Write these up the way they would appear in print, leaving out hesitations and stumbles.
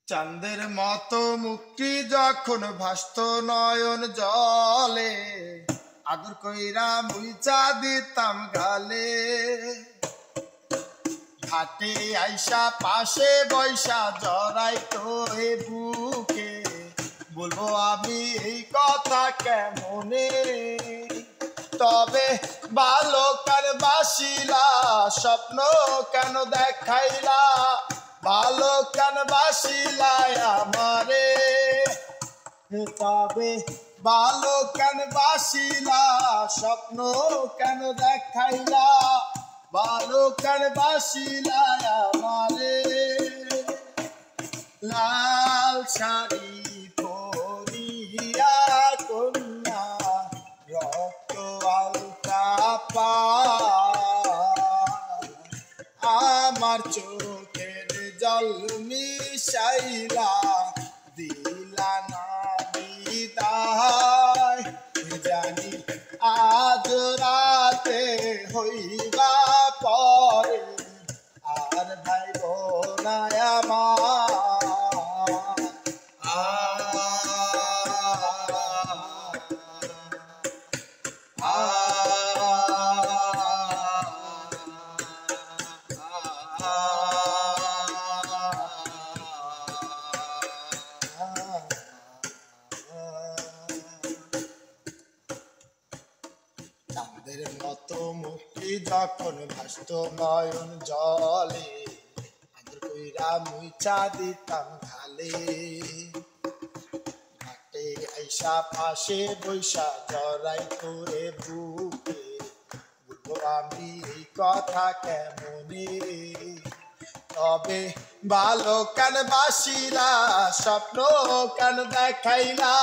চাঁদের মতো মুক্তি যখন ভাসত নয়ন জলে, আদর কইরা মুইচা দিতাম গালে। ঘাটে আইসা পাশে বৈশা জড়াইতো এ বুকে, বলবো আমি এই কথা কেমনে। তবে ভালো কার বাসিলা, স্বপ্ন কেন দেখাইলা, ভালো কেন বাসিলা আমারে। তবে ভালো কেন বাসিলা, স্বপ্ন কেন দেখাইলা, ভালো কেন বাসিলা আমারে। লাল শাড়ি পরিয়া কন্যা, রক্ত আলতা আমার চোখের জল মিশাইলা দিলা না বিদায়। জানি আজ রাতে হইবা পরে আর ভাইব না আমার। চাঁদের মতো মুক্তি যখন ভাসত নয়ন জলে, আদর কইরা মুইচা দিতাম গালে। ঘাটে আইসা পাশে বৈশা জড়াইতো এ বুকে, বলবো আমি এই কথা কেমনে। তবে ভালো কেন বাসিলা, স্বপ্ন কেন দেখাইলা,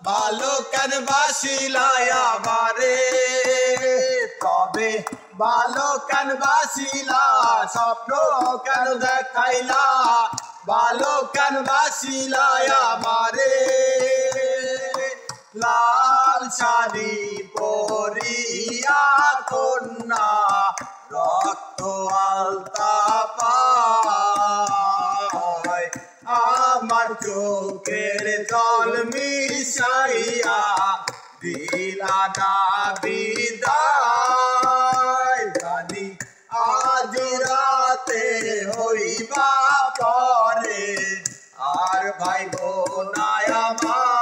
ভালো কেন বাসিলা আমারে। তবে ভালো কেন বাসিলা, স্বপ্ন কেন দেখাইলা, ভালো কেন বাসিলা আমারে। লাল শাড়ি পরিয়া কন্যা, রক্ত আলতা পায় আমার চোখের জল মিশাইয়া দিলা না বিদায়। জানি আজ রাতে হইবা পরে আর ভাইব না আমার।